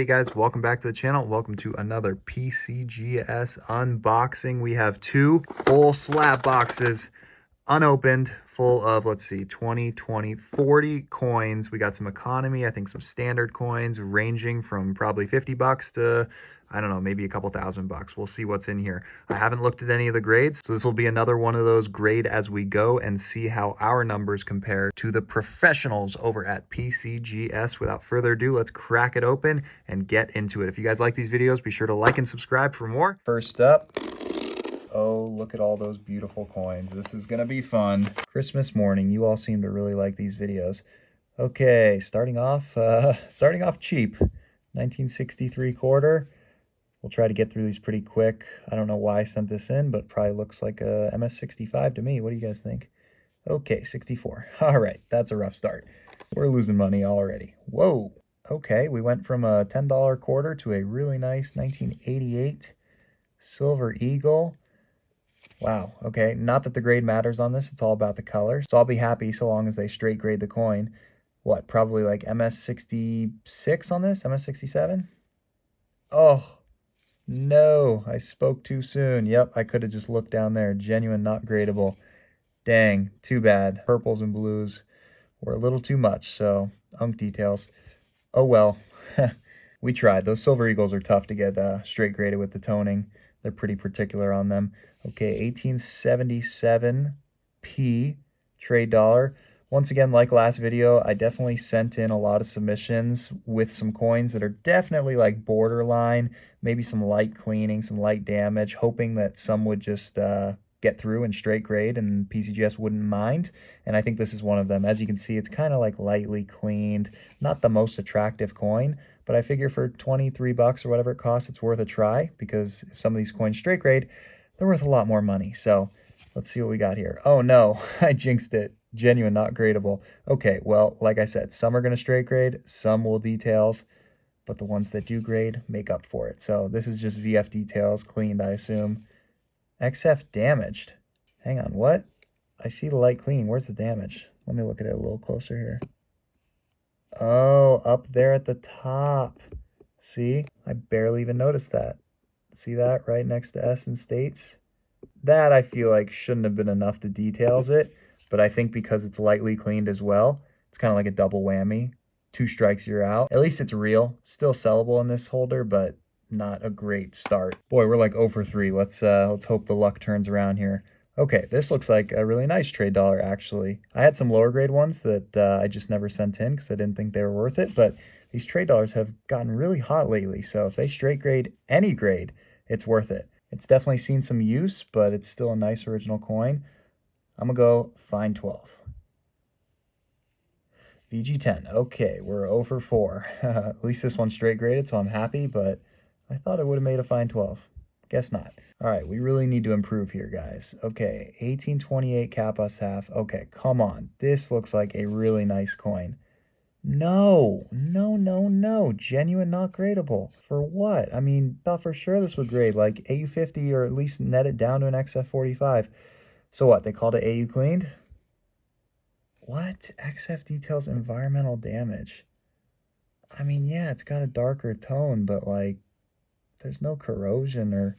Alrighty guys, welcome back to the channel. Welcome to another PCGS unboxing. We have two full slab boxes unopened, full of, let's see, 20, 20, 40 coins. We got some economy, I think some standard coins ranging from probably 50 bucks to, I don't know, maybe a couple $1,000. We'll see what's in here. I haven't looked at any of the grades, so this will be another one of those grade as we go and see how our numbers compare to the professionals over at PCGS. Without further ado, let's crack it open and get into it. If you guys like these videos, be sure to like and subscribe for more. First up, oh, look at all those beautiful coins. This is gonna be fun. Christmas morning, you all seem to really like these videos. Okay, starting off cheap. 1963 quarter. We'll try to get through these pretty quick. I don't know why I sent this in, but probably looks like a MS65 to me. What do you guys think? Okay, 64. All right, that's a rough start. We're losing money already. Whoa. Okay, we went from a $10 quarter to a really nice 1988 Silver Eagle. Wow, okay, not that the grade matters on this, it's all about the color. So I'll be happy so long as they straight grade the coin. What, probably like MS66 on this? MS67? Oh, no, I spoke too soon. Yep, I could have just looked down there. Genuine, not gradable. Dang, too bad. Purples and blues were a little too much, so unk details. Oh well, we tried. Those Silver Eagles are tough to get straight graded with the toning. They're pretty particular on them. Okay, 1877 P trade dollar. Once again, like last video, I definitely sent in a lot of submissions with some coins that are definitely like borderline, maybe some light cleaning, some light damage, hoping that some would just get through and straight grade and PCGS wouldn't mind. And I think this is one of them. As you can see, it's kind of like lightly cleaned, not the most attractive coin, but I figure for 23 bucks or whatever it costs, it's worth a try, because if some of these coins straight grade, they're worth a lot more money. So let's see what we got here. Oh no, I jinxed it. Genuine, not gradable. Okay, well, like I said, some are going to straight grade, some will details, but the ones that do grade make up for it. So this is just VF details, cleaned, I assume. XF damaged. Hang on, what? I see the light cleaning. Where's the damage? Let me look at it a little closer here. Oh, up there at the top. See? I barely even noticed that. See that right next to S and States? That I feel like shouldn't have been enough to details it. But I think because it's lightly cleaned as well, it's kind of like a double whammy. 2 strikes, you're out. At least it's real. Still sellable in this holder, but not a great start. Boy, we're like 0 for 3. Let's hope the luck turns around here. Okay, this looks like a really nice trade dollar, actually. I had some lower grade ones that I just never sent in because I didn't think they were worth it, but these trade dollars have gotten really hot lately, so if they straight grade any grade, it's worth it. It's definitely seen some use, but it's still a nice original coin. I'm gonna go fine 12. VG10. Okay, we're 0 for 4. At least this one's straight graded, so I'm happy, but I thought it would have made a fine 12. Guess not. All right, we really need to improve here, guys. Okay, 1828 Kappa's half. Okay, come on. This looks like a really nice coin. No, no, no, no. Genuine, not gradable. For what? I mean, thought for sure this would grade, like AU50 or at least net it down to an XF45. So what, they called it AU cleaned? What? XF details environmental damage. I mean, yeah, it's got a darker tone, but like, there's no corrosion or...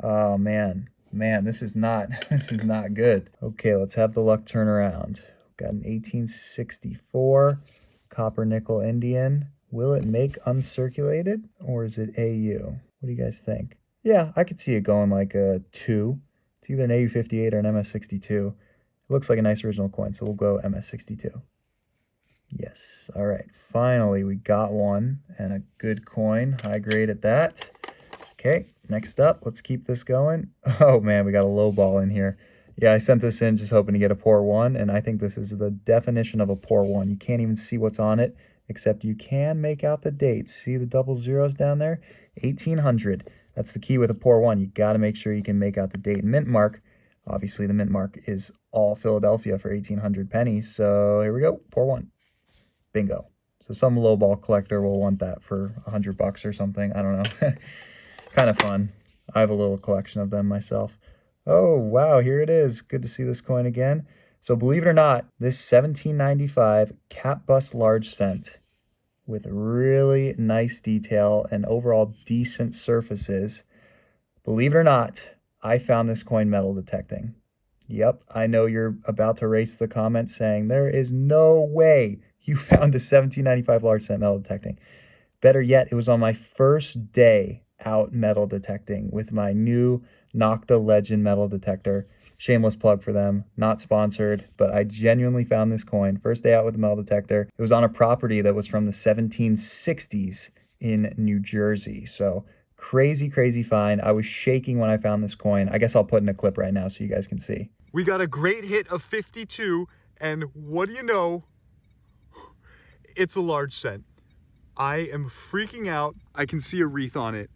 Oh, man. Man, this is not, this is not good. Okay, let's have the luck turn around. Got an 1864 copper nickel Indian. Will it make uncirculated or is it AU? What do you guys think? Yeah, I could see it going like a 2. It's either an AU58 or an MS62. It looks like a nice original coin, so we'll go MS62. Yes. All right. Finally, we got one and a good coin. High grade at that. Okay. Next up, let's keep this going. Oh, man, we got a low ball in here. Yeah, I sent this in just hoping to get a poor 1, and I think this is the definition of a poor 1. You can't even see what's on it, except you can make out the dates. See the double zeros down there? 1800. That's the key with a poor 1. You got to make sure you can make out the date and mint mark. Obviously, the mint mark is all Philadelphia for 1800 pennies. So here we go. Poor 1. Bingo. So some lowball collector will want that for $100 or something. I don't know. Kind of fun. I have a little collection of them myself. Oh, wow. Here it is. Good to see this coin again. So believe it or not, this 1795 cap bust large cent with really nice detail and overall decent surfaces. Believe it or not, I found this coin metal detecting. Yep, I know you're about to race the comments saying there is no way you found a 1795 large cent metal detecting. Better yet, it was on my first day out metal detecting with my new Nocta Legend metal detector. Shameless plug for them, not sponsored, but I genuinely found this coin. First day out with the metal detector. It was on a property that was from the 1760s in New Jersey. So crazy, crazy find. I was shaking when I found this coin. I guess I'll put in a clip right now so you guys can see. We got a great hit of 52, and what do you know? It's a large cent. I am freaking out. I can see a wreath on it.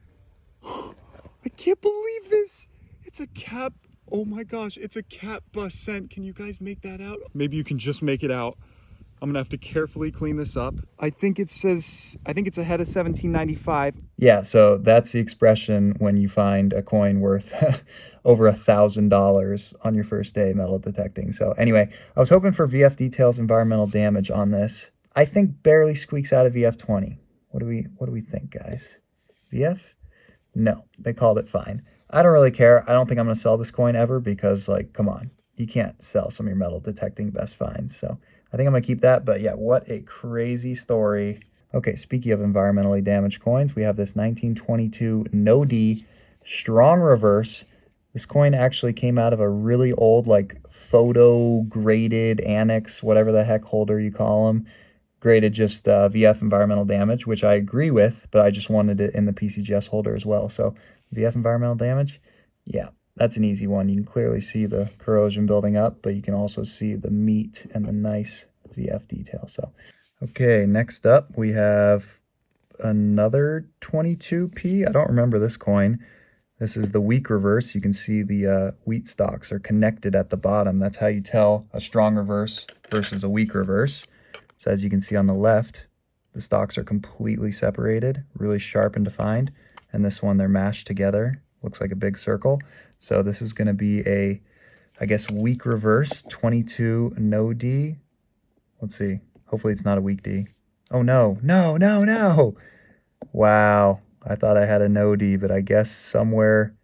I can't believe this. It's a cap. Oh my gosh, it's a cap bust cent. Can you guys make that out? Maybe you can just make it out. I'm gonna have to carefully clean this up. I think it's ahead of 1795. Yeah, so that's the expression when you find a coin worth over $1,000 on your first day metal detecting. So anyway, I was hoping for VF details environmental damage on this. I think barely squeaks out of VF 20. What do we think, guys? VF? No, they called it fine. I don't really care. I don't think I'm going to sell this coin ever because, like, come on. You can't sell some of your metal detecting best finds. So I think I'm going to keep that. But yeah, what a crazy story. Okay, speaking of environmentally damaged coins, we have this 1922 No D strong reverse. This coin actually came out of a really old, like, photo graded annex, whatever the heck holder you call them. Graded just VF environmental damage, which I agree with, but I just wanted it in the PCGS holder as well. So VF environmental damage, yeah, that's an easy one. You can clearly see the corrosion building up, but you can also see the meat and the nice VF detail. So, okay, next up we have another 22p. I don't remember this coin. This is the weak reverse. You can see the wheat stalks are connected at the bottom. That's how you tell a strong reverse versus a weak reverse. So as you can see on the left, the stalks are completely separated, really sharp and defined. And this one, they're mashed together. Looks like a big circle. So this is going to be a, I guess, weak reverse, 22 no D. Let's see. Hopefully it's not a weak D. Oh, no, no, no, no. Wow. I thought I had a no D, but I guess somewhere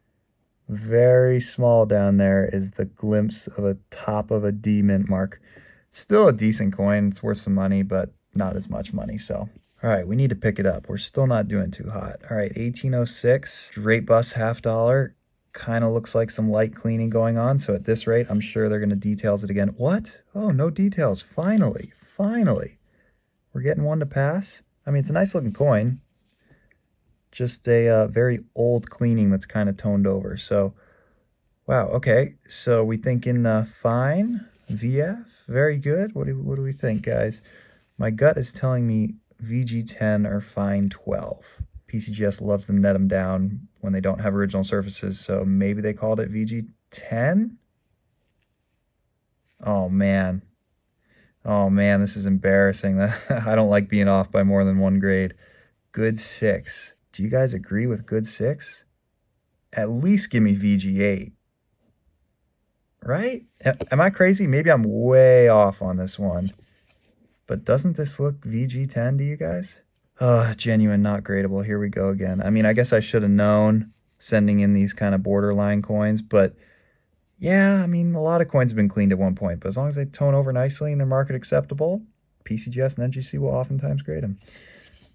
very small down there is the glimpse of a top of a D mint mark. Still a decent coin. It's worth some money, but not as much money. So, all right, we need to pick it up. We're still not doing too hot. All right, 1806, straight bust $50. Kind of looks like some light cleaning going on. So at this rate, I'm sure they're going to details it again. What? Oh, no details. Finally, finally. We're getting one to pass. I mean, it's a nice looking coin. Just a very old cleaning that's kind of toned over. So, wow, okay. So we thinking fine, VF. Very good. What do we think, guys? My gut is telling me VG10 or fine 12. PCGS loves to net them down when they don't have original surfaces, so maybe they called it VG10? Oh, man. Oh, man, this is embarrassing. I don't like being off by more than one grade. Good 6. Do you guys agree with good 6? At least give me VG8. Right? Am I crazy? Maybe I'm way off on this one. But doesn't this look VG10 to you guys? Genuine, not gradable. Here we go again. I mean, I guess I should have known sending in these kind of borderline coins, but yeah, I mean, a lot of coins have been cleaned at one point, but as long as they tone over nicely and they're market acceptable, PCGS and NGC will oftentimes grade them.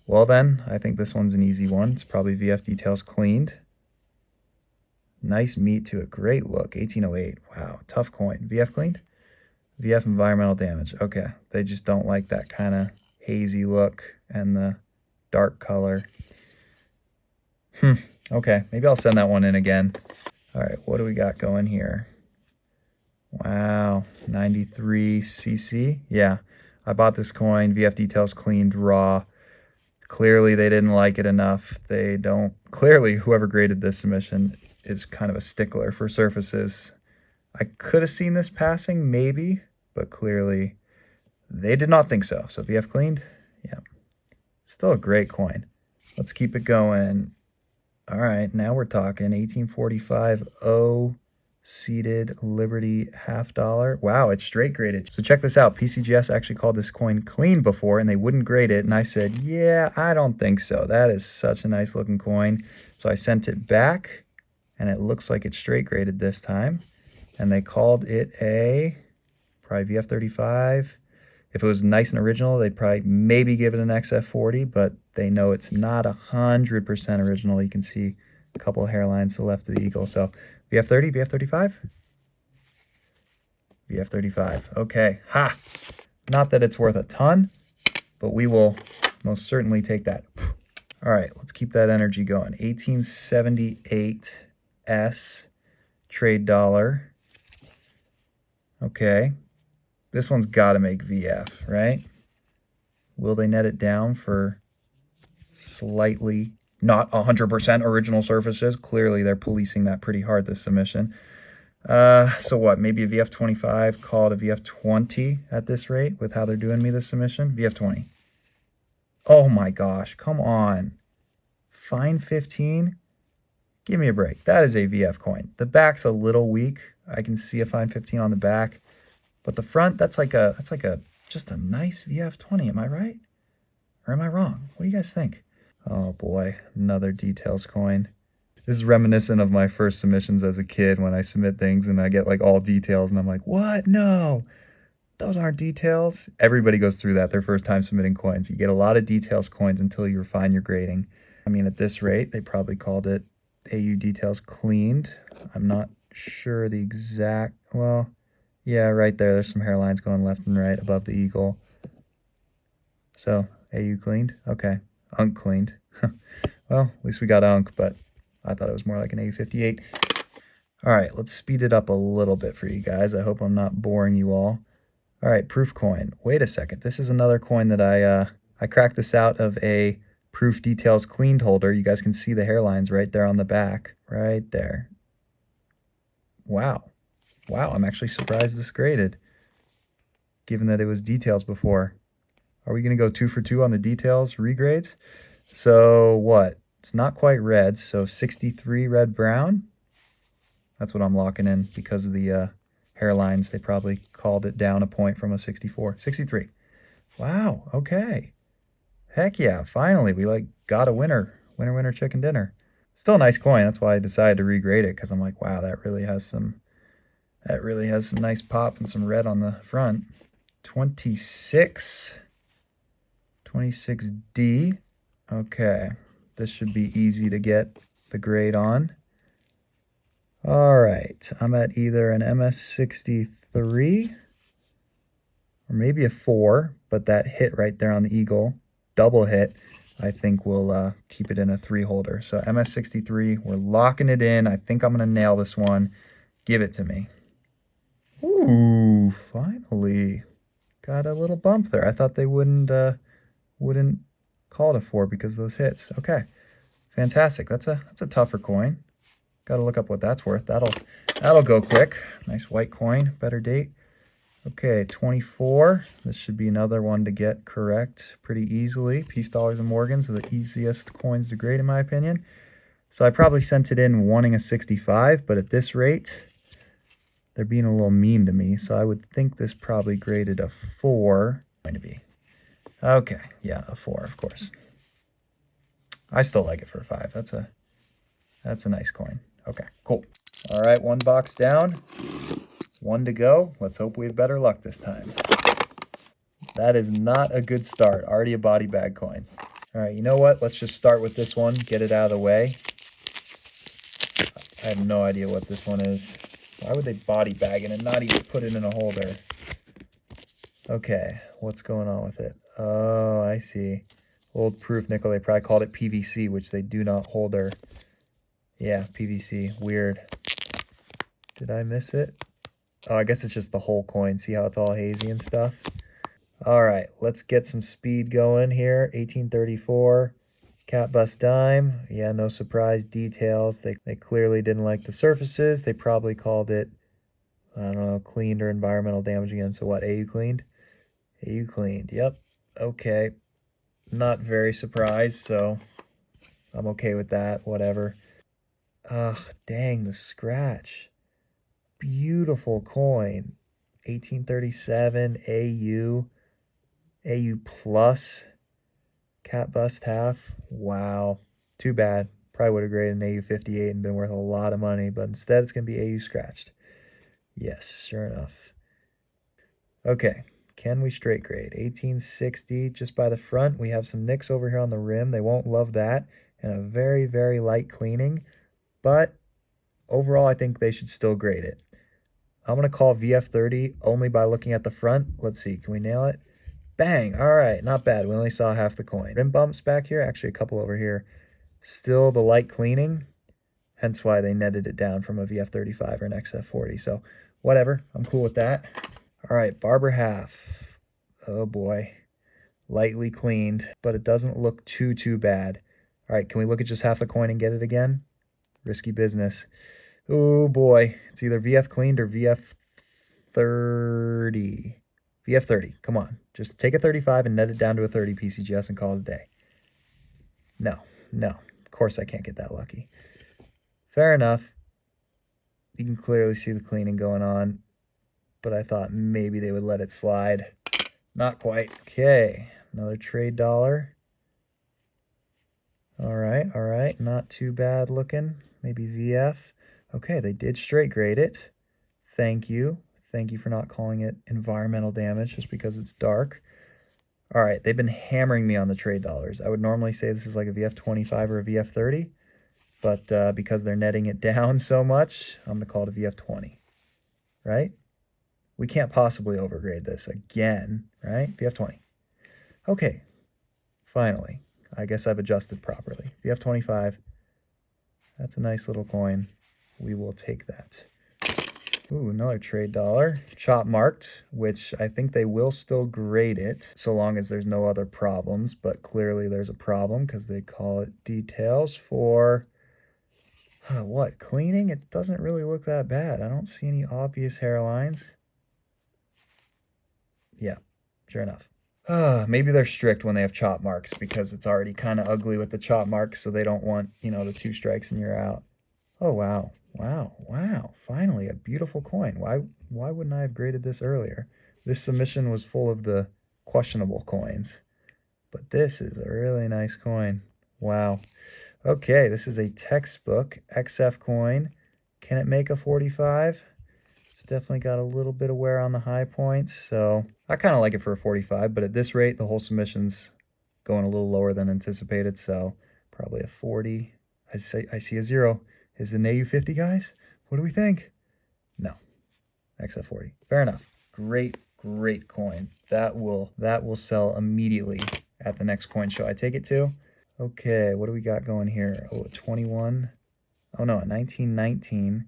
Well then, I think this one's an easy one. It's probably VF details cleaned. Nice meat to a great look. 1808. Wow, tough coin. VF cleaned? VF environmental damage. Okay, they just don't like that kind of hazy look and the dark color. Okay, maybe I'll send that one in again. All right, what do we got going here? Wow, 93 CC. Yeah, I bought this coin. VF details cleaned raw. Clearly, they didn't like it enough. They don't. Clearly, whoever graded this submission is kind of a stickler for surfaces. I could have seen this passing, maybe, but clearly they did not think so. So VF cleaned, yeah. Still a great coin. Let's keep it going. All right, now we're talking 1845 O Seated Liberty $50. Wow, it's straight graded. So check this out. PCGS actually called this coin clean before and they wouldn't grade it. And I said, yeah, I don't think so. That is such a nice looking coin. So I sent it back and it looks like it's straight graded this time. And they called it a probably VF35. If it was nice and original, they'd probably maybe give it an XF40, but they know it's not 100% original. You can see a couple of hairlines to the left of the eagle. So VF30, VF35? VF35. Okay. Ha! Not that it's worth a ton, but we will most certainly take that. All right, let's keep that energy going. 1878 S trade dollar. Okay. This one's got to make VF, right? Will they net it down for slightly not 100% original surfaces? Clearly, they're policing that pretty hard, this submission. So what? Maybe a VF25, call it a VF20 at this rate with how they're doing me this submission? VF20. Oh my gosh, come on. Fine 15? Give me a break. That is a VF coin. The back's a little weak. I can see a fine 15 on the back. But the front, that's like just a nice VF20, am I right? Or am I wrong? What do you guys think? Oh boy, another details coin. This is reminiscent of my first submissions as a kid when I submit things and I get like all details and I'm like, what? No, those aren't details. Everybody goes through that their first time submitting coins. You get a lot of details coins until you refine your grading. I mean, at this rate, they probably called it AU details cleaned. I'm not sure the exact, well, yeah, right there. There's some hairlines going left and right above the eagle. So, AU cleaned? Okay. Unk cleaned. Well, at least we got unk, but I thought it was more like an AU58. All right, let's speed it up a little bit for you guys. I hope I'm not boring you all. All right, proof coin. Wait a second. This is another coin that I cracked this out of a proof details cleaned holder. You guys can see the hairlines right there on the back. Right there. Wow. Wow, I'm actually surprised this graded, given that it was details before. Are we going to go 2 for 2 on the details regrades? So what? It's not quite red, so 63 red-brown. That's what I'm locking in because of the hairlines. They probably called it down a point from a 64. 63. Wow, okay. Heck yeah, finally, we like got a winner. Winner, winner, chicken dinner. Still a nice coin. That's why I decided to regrade it, because I'm like, wow, that really has some nice pop and some red on the front. 26D. Okay, this should be easy to get the grade on. All right, I'm at either an MS63 or maybe a 4, but that hit right there on the eagle, double hit, I think we'll keep it in a 3 holder. So MS63, we're locking it in. I think I'm going to nail this one. Give it to me. Ooh, finally. Got a little bump there. I thought they wouldn't call it a 4 because of those hits. Okay, fantastic. That's a tougher coin. Got to look up what that's worth. That'll go quick. Nice white coin. Better date. Okay, 24. This should be another one to get correct pretty easily. Peace dollars and Morgans are the easiest coins to grade in my opinion. So I probably sent it in wanting a 65, but at this rate, they're being a little mean to me. So I would think this probably graded a 4. Going to be. Okay, yeah, a 4, of course. I still like it for a 5. That's a nice coin. Okay, cool. All right, 1 box down, 1 to go. Let's hope we have better luck this time. That is not a good start. Already a body bag coin. All right, you know what? Let's just start with this one, get it out of the way. I have no idea what this one is. Why would they body bag it and not even put it in a holder? Okay, what's going on with it? Oh, I see. Old proof nickel. They probably called it PVC, which they do not holder. Yeah, PVC. Weird. Did I miss it? Oh, I guess it's just the whole coin. See how it's all hazy and stuff? All right, let's get some speed going here. 1834. Cat bust dime. Yeah, no surprise details. They clearly didn't like the surfaces. They probably called it, I don't know, cleaned or environmental damage again. So what, AU cleaned? AU cleaned. Yep. Okay. Not very surprised, so I'm okay with that. Whatever. Ugh, dang, the scratch. Beautiful coin. 1837 AU plus, cat bust half. Wow. Too bad. Probably would have graded an AU 58 and been worth a lot of money, but instead it's going to be AU scratched. Yes, sure enough. Okay, can we straight grade? 1860 just by the front. We have some nicks over here on the rim. They won't love that. And a very, very light cleaning. But overall, I think they should still grade it. I'm going to call VF30 only by looking at the front. Let's see, can we nail it? Bang! All right, not bad. We only saw half the coin. Rim bumps back here, actually a couple over here. Still the light cleaning, hence why they netted it down from a VF35 or an XF40. So whatever, I'm cool with that. All right, Barber half. Oh boy, lightly cleaned, but it doesn't look too bad. All right, can we look at just half the coin and get it again? Risky business. Oh boy, it's either VF cleaned or VF30. VF30, come on. Just take a 35 and net it down to a 30 PCGS and call it a day. No, of course I can't get that lucky. Fair enough. You can clearly see the cleaning going on, but I thought maybe they would let it slide. Not quite. Okay, another trade dollar. All right, not too bad looking. Maybe VF. Okay, they did straight grade it. Thank you. Thank you for not calling it environmental damage just because it's dark. All right, they've been hammering me on the trade dollars. I would normally say this is like a VF25 or a VF30, but because they're netting it down so much, I'm going to call it a VF20, right? We can't possibly overgrade this again, right? VF20. Okay, finally. I guess I've adjusted properly. VF25. That's a nice little coin. We will take that. Ooh, another trade dollar. Chop marked, which I think they will still grade it so long as there's no other problems, but clearly there's a problem because they call it details for what? Cleaning? It doesn't really look that bad. I don't see any obvious hairlines. Yeah, sure enough. Maybe they're strict when they have chop marks because it's already kind of ugly with the chop marks, so they don't want, the 2 strikes and you're out. Oh, wow. Wow. Finally, a beautiful coin. Why wouldn't I have graded this earlier? This submission was full of the questionable coins, but this is a really nice coin. Wow. Okay, this is a textbook XF coin. Can it make a 45? It's definitely got a little bit of wear on the high points, so I kind of like it for a 45, but at this rate, the whole submission's going a little lower than anticipated, so probably a 40. I see a 0. Is it an AU 50, guys? What do we think? No. XF40. Fair enough. Great coin. That will sell immediately at the next coin show I take it to. Okay, what do we got going here? Oh, a 21. Oh no, a 1919.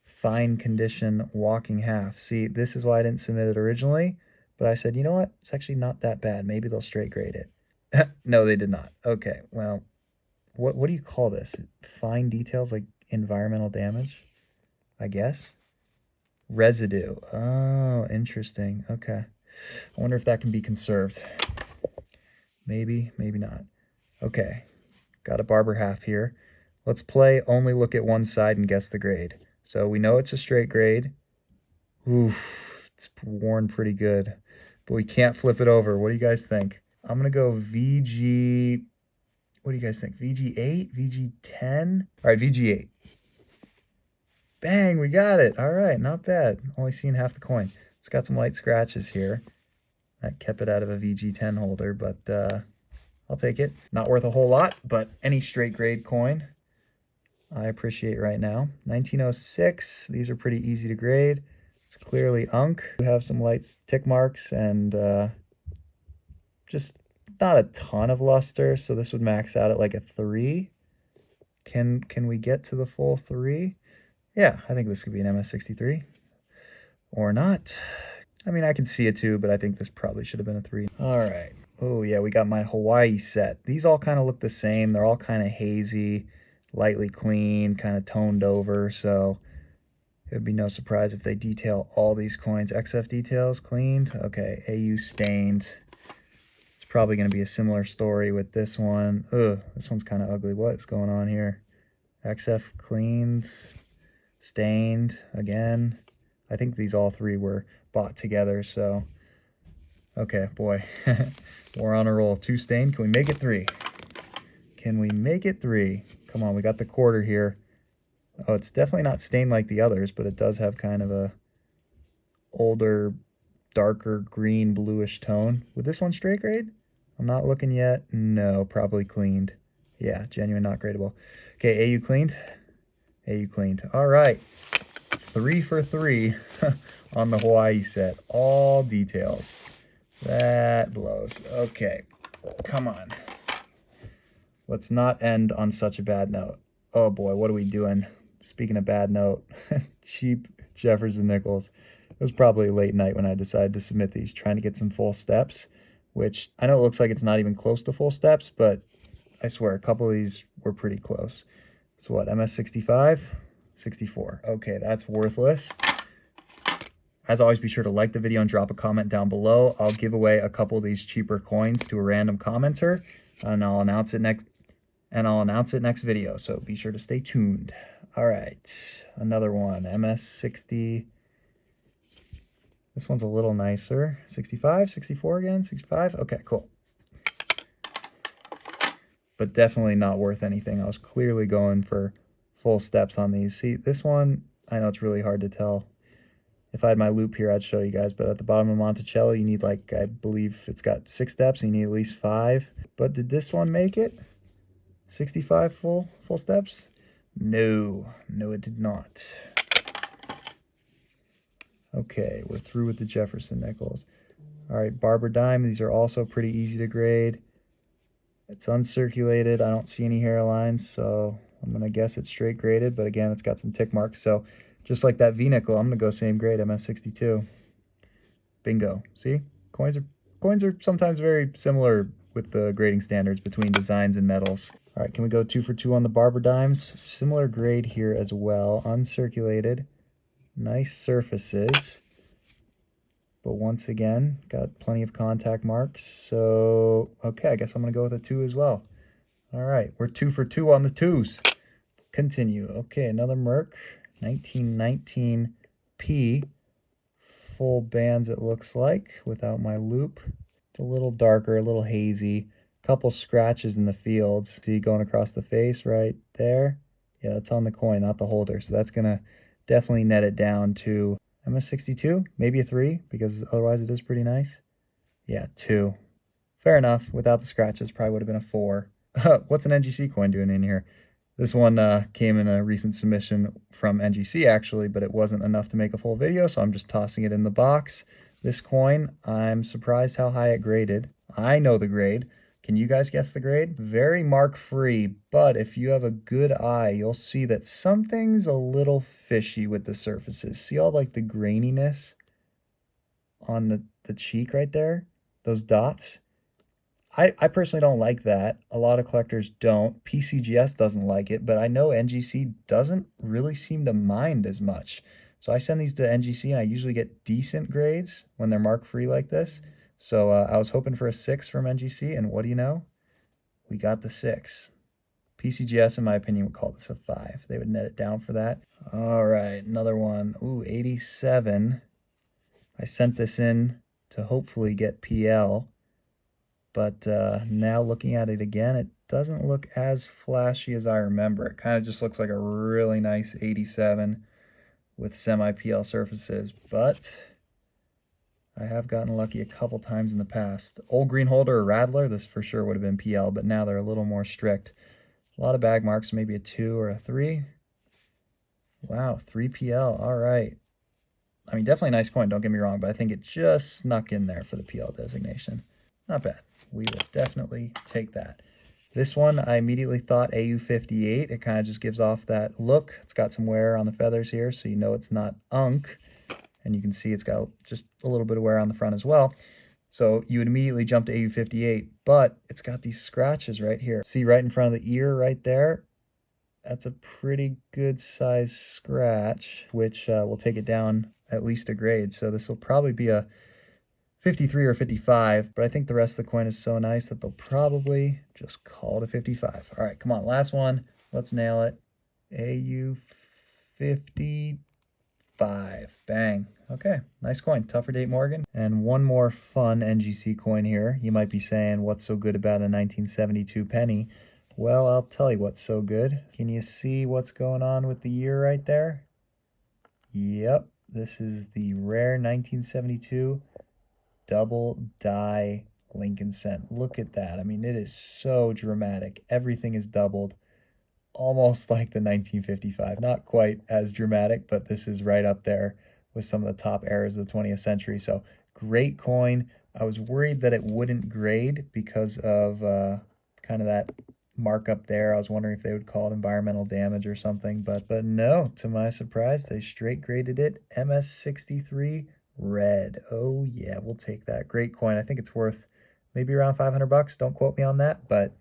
Fine condition walking half. See, this is why I didn't submit it originally, but I said, you know what? It's actually not that bad. Maybe they'll straight grade it. No, they did not. Okay, well, what do you call this? Fine details like environmental damage, I guess? Residue. Oh, interesting. Okay. I wonder if that can be conserved. Maybe, maybe not. Okay. Got a Barber half here. Let's play only look at one side and guess the grade. So we know it's a straight grade. Oof, it's worn pretty good. But we can't flip it over. What do you guys think? I'm going to go VG... What do you guys think? VG8? VG10? All right, VG8. Bang, we got it. All right, not bad. Only seeing half the coin. It's got some light scratches here. That kept it out of a VG10 holder, but I'll take it. Not worth a whole lot, but any straight grade coin I appreciate right now. 1906, these are pretty easy to grade. It's clearly unk. We have some light tick marks and just not a ton of luster, so this would max out at like a 3. Can we get to the full 3? Yeah, I think this could be an MS63. Or not. I mean, I can see it too, but I think this probably should have been a 3. All right. Oh, yeah, we got my Hawaii set. These all kind of look the same. They're all kind of hazy, lightly clean, kind of toned over, so it would be no surprise if they detail all these coins. XF details, cleaned. Okay, AU stained. It's probably going to be a similar story with this one. Ugh, this one's kind of ugly. What's going on here? XF cleaned. Stained again. I think these all three were bought together, so okay, boy. We're on a roll. 2 stained. Can we make it 3? Can we make it 3? Come on, we got the quarter here. Oh, it's definitely not stained like the others, but it does have kind of a older, darker green, bluish tone. Would this one straight grade? I'm not looking yet. No, probably cleaned. Yeah, genuine, not gradable. Okay, AU cleaned. AU cleaned. All right. 3 for 3 on the Hawaii set. All details. That blows. Okay, come on. Let's not end on such a bad note. Oh boy, what are we doing? Speaking of bad note, cheap Jefferson nickels. It was probably late night when I decided to submit these, trying to get some full steps, which I know it looks like it's not even close to full steps, but I swear a couple of these were pretty close. So what, MS 65? 64. Okay, that's worthless. As always, be sure to like the video and drop a comment down below. I'll give away a couple of these cheaper coins to a random commenter, and I'll announce it next video, so be sure to stay tuned. All right, another one, MS60. This one's a little nicer. 65, 64 again, 65. Okay, cool. But definitely not worth anything. I was clearly going for full steps on these. See, this one, I know it's really hard to tell. If I had my loop here, I'd show you guys, but at the bottom of Monticello, you need, like, I believe it's got 6 steps, and you need at least 5. But did this one make it? 65 full steps? No, it did not. Okay, we're through with the Jefferson nickels. All right, Barber dime. These are also pretty easy to grade. It's uncirculated. I don't see any hairlines, so I'm going to guess it's straight graded. But again, it's got some tick marks. So just like that V nickel, I'm going to go same grade, MS62. Bingo. See? Coins are sometimes very similar with the grading standards between designs and metals. All right, can we go 2 for 2 on the Barber dimes? Similar grade here as well. Uncirculated. Nice surfaces. But once again, got plenty of contact marks. So, okay, I guess I'm going to go with a 2 as well. All right, we're 2 for 2 on the 2s. Continue. Okay, another Merc. 1919 P. Full bands it looks like without my loop. It's a little darker, a little hazy. Couple scratches in the fields. See, going across the face right there. Yeah, that's on the coin, not the holder. So that's going to definitely net it down to MS62, maybe a 3, because otherwise it is pretty nice. Yeah, 2. Fair enough. Without the scratches, probably would have been a 4. What's an NGC coin doing in here? This one came in a recent submission from NGC, actually, but it wasn't enough to make a full video, so I'm just tossing it in the box. This coin, I'm surprised how high it graded. I know the grade. Can you guys guess the grade? Very mark-free, but if you have a good eye, you'll see that something's a little fishy with the surfaces. See all like the graininess on the cheek right there? Those dots? I personally don't like that. A lot of collectors don't. PCGS doesn't like it, but I know NGC doesn't really seem to mind as much. So I send these to NGC and I usually get decent grades when they're mark-free like this. So I was hoping for a 6 from NGC, and what do you know? We got the 6. PCGS, in my opinion, would call this a 5. They would net it down for that. All right, another one. Ooh, 87. I sent this in to hopefully get PL, but now looking at it again, it doesn't look as flashy as I remember. It kind of just looks like a really nice 87 with semi-PL surfaces, but I have gotten lucky a couple times in the past. Old Green Holder or Rattler, this for sure would have been PL, but now they're a little more strict. A lot of bag marks, maybe a 2 or a 3. Wow, 3 PL, all right. I mean, definitely a nice coin, don't get me wrong, but I think it just snuck in there for the PL designation. Not bad. We will definitely take that. This one, I immediately thought AU58. It kind of just gives off that look. It's got some wear on the feathers here, so you know it's not unk. And you can see it's got just a little bit of wear on the front as well. So you would immediately jump to AU58, but it's got these scratches right here. See right in front of the ear right there? That's a pretty good size scratch, which will take it down at least a grade. So this will probably be a 53 or 55, but I think the rest of the coin is so nice that they'll probably just call it a 55. All right, come on, last one. Let's nail it. AU 55. Bang. Okay, nice coin. Tougher Date Morgan. And one more fun NGC coin here. You might be saying, what's so good about a 1972 penny? Well, I'll tell you what's so good. Can you see what's going on with the year right there? Yep, this is the rare 1972 double die Lincoln cent. Look at that. I mean, it is so dramatic. Everything is doubled, almost like the 1955. Not quite as dramatic, but this is right up there with some of the top eras of the 20th century. So great coin. I was worried that it wouldn't grade because of kind of that markup there. I was wondering if they would call it environmental damage or something, but no, to my surprise, they straight graded it MS63 red. Oh yeah, we'll take that. Great coin. I think it's worth maybe around 500 bucks. Don't quote me on that, but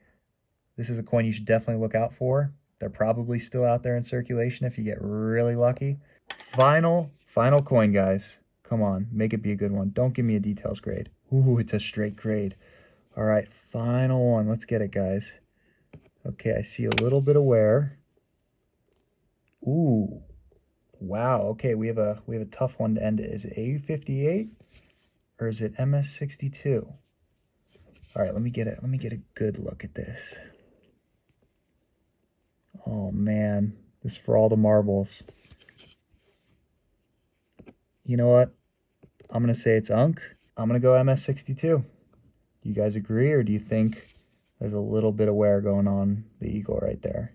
this is a coin you should definitely look out for. They're probably still out there in circulation if you get really lucky. Final coin, guys. Come on, make it be a good one. Don't give me a details grade. Ooh, it's a straight grade. All right, final one. Let's get it, guys. Okay, I see a little bit of wear. Ooh, wow. Okay, we have a tough one to end it. Is it AU58 or is it MS62? All right, let me get a good look at this. Oh man, this is for all the marbles. You know what? I'm gonna say it's Unk. I'm gonna go MS62. Do you guys agree, or do you think there's a little bit of wear going on the eagle right there?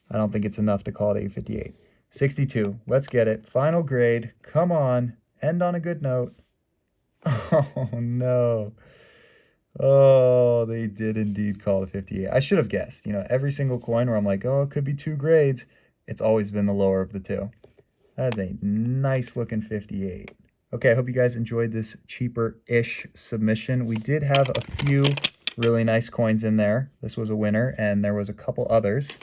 I don't think it's enough to call it A58. 62. Let's get it. Final grade. Come on. End on a good note. Oh, no. Oh, they did indeed call it 58. I should have guessed. You know, every single coin where I'm like, oh, it could be 2 grades, it's always been the lower of the 2. That is a nice looking 58. Okay, I hope you guys enjoyed this cheaper-ish submission. We did have a few really nice coins in there. This was a winner, and there was a couple others.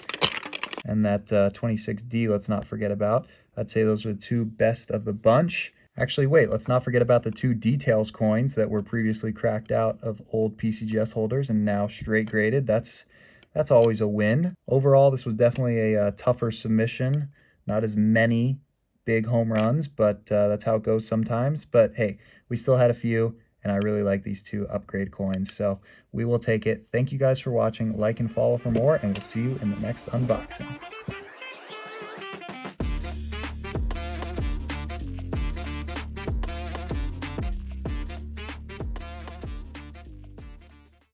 And that 26D, let's not forget about. I'd say those were the 2 best of the bunch. Actually, wait, let's not forget about the 2 details coins that were previously cracked out of old PCGS holders and now straight graded. That's always a win. Overall, this was definitely a tougher submission. Not as many big home runs, but that's how it goes sometimes. But hey, we still had a few, and I really like these 2 upgrade coins, so we will take it. Thank you guys for watching. Like and follow for more, and we'll see you in the next unboxing.